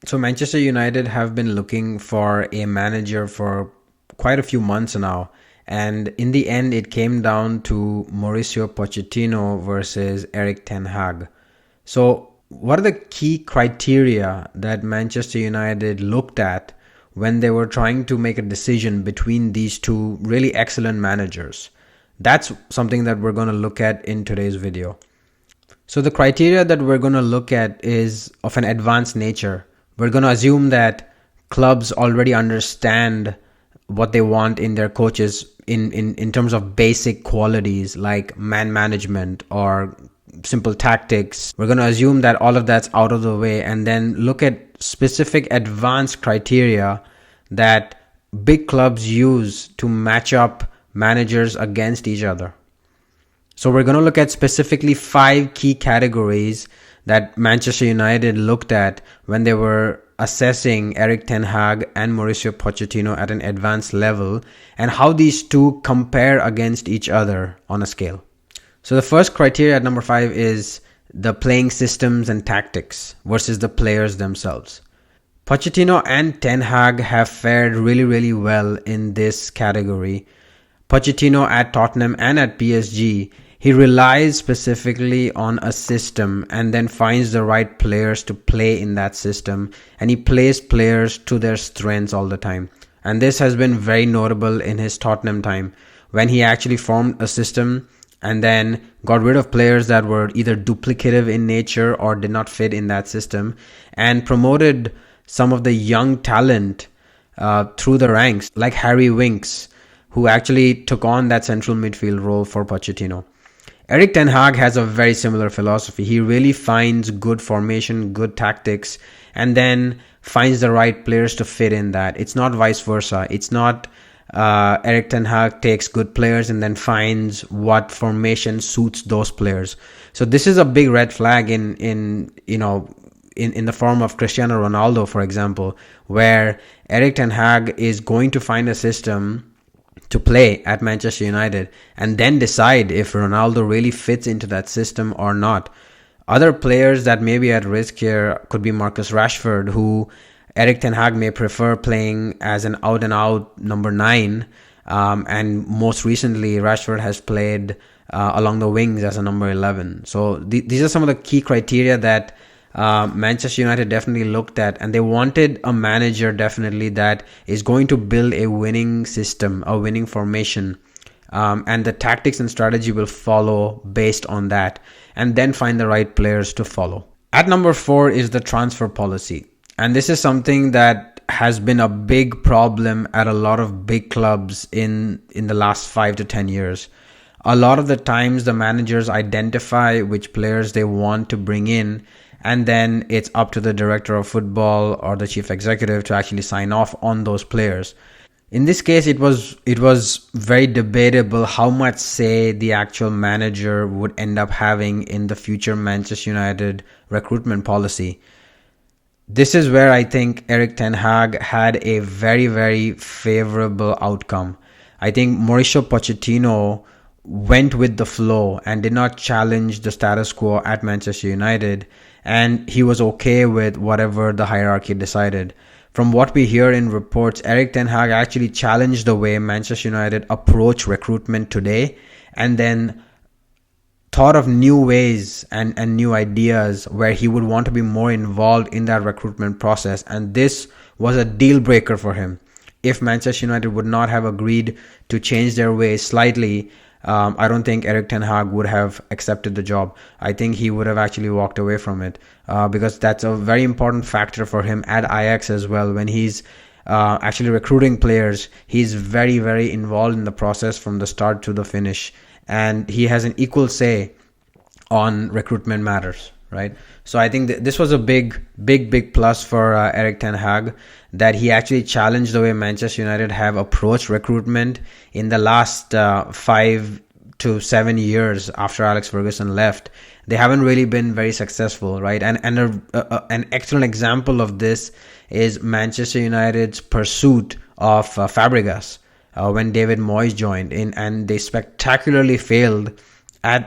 So Manchester United have been looking for a manager for quite a few months now. And in the end, it came down to Mauricio Pochettino versus Erik Ten Hag. So what are the key criteria that Manchester United looked at when they were trying to make a decision between these two really excellent managers? That's something that we're going to look at in today's video. So the criteria that we're going to look at is of an advanced nature. We're going to assume that clubs already understand what they want in their coaches in terms of basic qualities like man management or simple tactics. We're going to assume that all of that's out of the way and then look at specific advanced criteria that big clubs use to match up managers against each other. So we're going to look at specifically 5 key categories that Manchester United looked at when they were assessing Erik Ten Hag and Mauricio Pochettino at an advanced level, and how these two compare against each other on a scale. So the first criteria at number 5 is the playing systems and tactics versus the players themselves. Pochettino and Ten Hag have fared really well in this category. Pochettino at Tottenham and at PSG, he relies specifically on a system and then finds the right players to play in that system, and he plays players to their strengths all the time. And this has been very notable in his Tottenham time when he actually formed a system and then got rid of players that were either duplicative in nature or did not fit in that system, and promoted some of the young talent through the ranks like Harry Winks, who actually took on that central midfield role for Pochettino. Erik Ten Hag has a very similar philosophy. He really finds good formation, good tactics, and then finds the right players to fit in that. It's not vice versa. It's not Erik Ten Hag takes good players and then finds what formation suits those players. So this is a big red flag in the form of Cristiano Ronaldo, for example, where Erik Ten Hag is going to find a system to play at Manchester United and then decide if Ronaldo really fits into that system or not. Other players that may be at risk here could be Marcus Rashford, who Erik Ten Hag may prefer playing as an out-and-out number 9. And most recently, Rashford has played along the wings as a number 11. So these are some of the key criteria that Manchester United definitely looked at, and they wanted a manager definitely that is going to build a winning system, a winning formation, and the tactics and strategy will follow based on that, and then find the right players to follow. At number 4 is the transfer policy, and this is something that has been a big problem at a lot of big clubs in the last 5 to 10 years. A lot of the times the managers identify which players they want to bring in, and then it's up to the director of football or the chief executive to actually sign off on those players. In this case, it was very debatable how much say the actual manager would end up having in the future Manchester United recruitment policy. This is where I think Erik Ten Hag had a very favorable outcome. I think Mauricio Pochettino went with the flow and did not challenge the status quo at Manchester United, and he was okay with whatever the hierarchy decided. From what we hear in reports, Erik Ten Hag actually challenged the way Manchester United approach recruitment today, and then thought of new ways and new ideas where he would want to be more involved in that recruitment process, and this was a deal breaker for him. If Manchester United would not have agreed to change their ways slightly, I don't think Erik Ten Hag would have accepted the job. I think he would have actually walked away from it because that's a very important factor for him at Ajax as well. When he's actually recruiting players, he's very involved in the process from the start to the finish, and he has an equal say on recruitment matters, right? So I think this was a big plus for Erik Ten Hag, that he actually challenged the way Manchester United have approached recruitment in the last 5 to 7 years after Alex Ferguson left. They haven't really been very successful, right? And an excellent example of this is Manchester United's pursuit of Fabregas when David Moyes joined in, and they spectacularly failed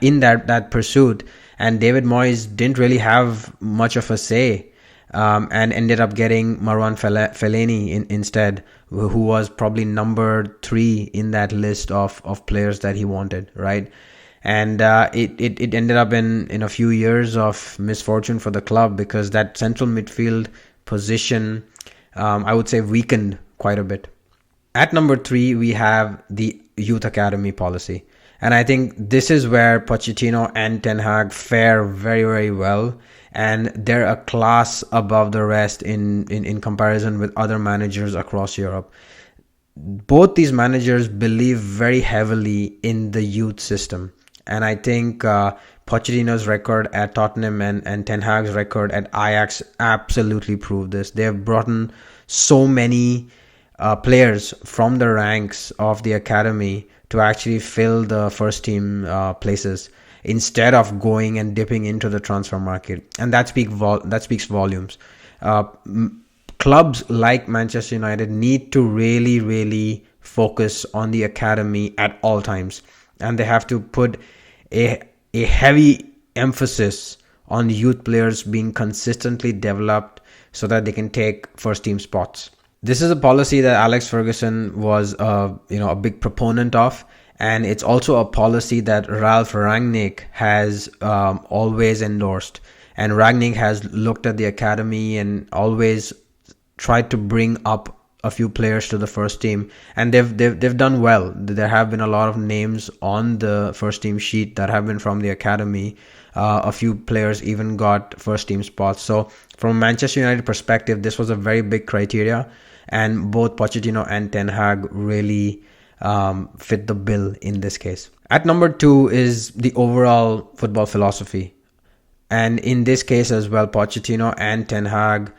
in that pursuit. And David Moyes didn't really have much of a say and ended up getting Marwan Fellaini instead, who was probably number 3 in that list of players that he wanted, right? And it ended up in a few years of misfortune for the club, because that central midfield position, I would say, weakened quite a bit. At number 3, we have the youth academy policy. And I think this is where Pochettino and Ten Hag fare very, very well. And they're a class above the rest in comparison with other managers across Europe. Both these managers believe very heavily in the youth system. And I think Pochettino's record at Tottenham and Ten Hag's record at Ajax absolutely prove this. They've brought in so many players from the ranks of the academy to actually fill the first team places, instead of going and dipping into the transfer market. And that speaks volumes. Clubs like Manchester United need to really, really focus on the academy at all times. And they have to put a heavy emphasis on youth players being consistently developed so that they can take first team spots. This is a policy that Alex Ferguson was a big proponent of, and it's also a policy that Ralph Rangnick has always endorsed. And Rangnick has looked at the academy and always tried to bring up a few players to the first team, and they've done well. There have been a lot of names on the first team sheet that have been from the academy. A few players even got first team spots. So from a Manchester United perspective, this was a very big criteria, and both Pochettino and Ten Hag really fit the bill in this case. At number 2 is the overall football philosophy, and in this case as well, Pochettino and Ten Hag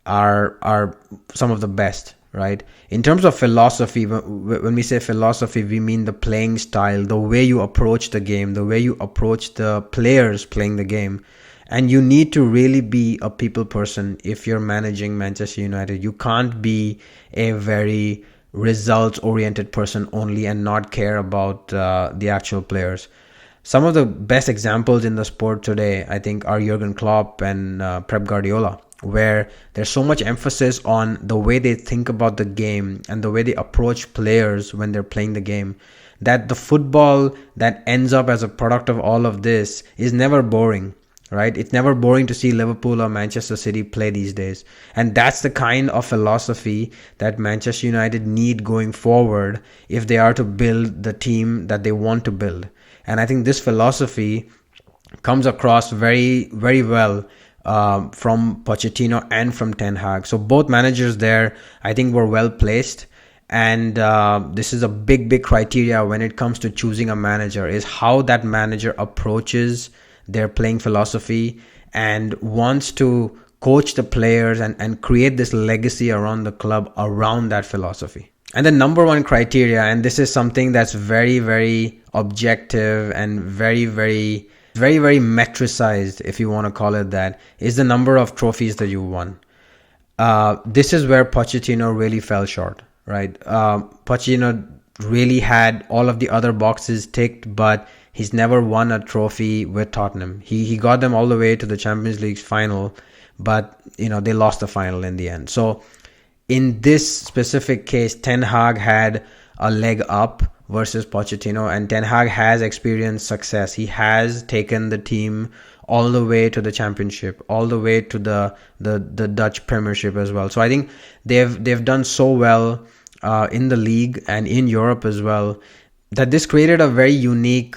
are some of the best, right? In terms of philosophy, when we say philosophy, we mean the playing style, the way you approach the game, the way you approach the players playing the game. And you need to really be a people person if you're managing Manchester United. You can't be a very results-oriented person only and not care about the actual players. Some of the best examples in the sport today, I think, are Jurgen Klopp and Pep Guardiola, where there's so much emphasis on the way they think about the game and the way they approach players when they're playing the game, that the football that ends up as a product of all of this is never boring. Right? It's never boring to see Liverpool or Manchester City play these days. And that's the kind of philosophy that Manchester United need going forward if they are to build the team that they want to build. And I think this philosophy comes across very, very well from Pochettino and from Ten Hag. So both managers there, I think, were well placed. And this is a big, big criteria when it comes to choosing a manager, is how that manager approaches their playing philosophy and wants to coach the players and create this legacy around the club around that philosophy. And the number 1 criteria, and this is something that's very, very objective and very, very, very, very metricized, if you want to call it that, is the number of trophies that you won. This is where Pochettino really fell short, right? Pochettino really had all of the other boxes ticked, but he's never won a trophy with Tottenham. He got them all the way to the Champions League final, but they lost the final in the end. So in this specific case, Ten Hag had a leg up versus Pochettino, and Ten Hag has experienced success. He has taken the team all the way to the championship, all the way to the Dutch Premiership as well. So I think they've done so well in the league and in Europe as well, that this created a very unique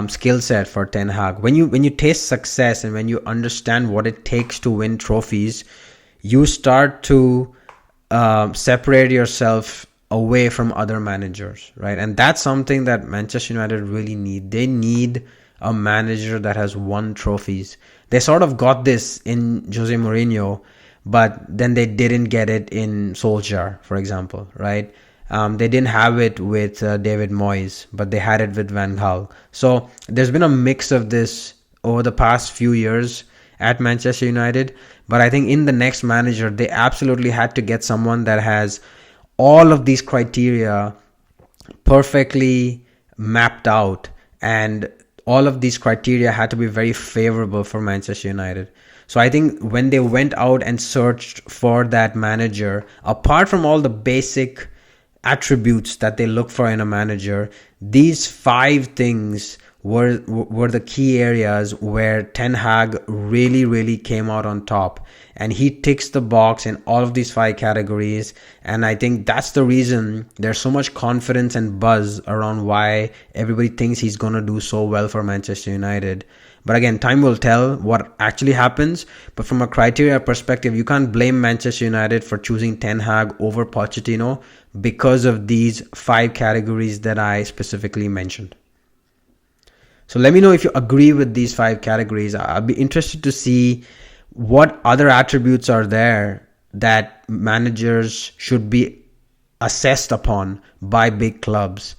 skill set for Ten Hag. When you taste success and when you understand what it takes to win trophies, you start to separate yourself away from other managers, right? And that's something that Manchester United really need. They need a manager that has won trophies. They sort of got this in Jose Mourinho, but then they didn't get it in Solskjaer, for example, right? They didn't have it with David Moyes, but they had it with Van Gaal. So there's been a mix of this over the past few years at Manchester United. But I think in the next manager, they absolutely had to get someone that has all of these criteria perfectly mapped out. And all of these criteria had to be very favorable for Manchester United. So I think when they went out and searched for that manager, apart from all the basic attributes that they look for in a manager, these five things were the key areas where Ten Hag really came out on top, and he ticks the box in all of these five categories. And I think that's the reason there's so much confidence and buzz around why everybody thinks he's going to do so well for Manchester United. But again, time will tell what actually happens. But from a criteria perspective, you can't blame Manchester United for choosing Ten Hag over Pochettino because of these five categories that I specifically mentioned. So let me know if you agree with these five categories. I'll be interested to see what other attributes are there that managers should be assessed upon by big clubs.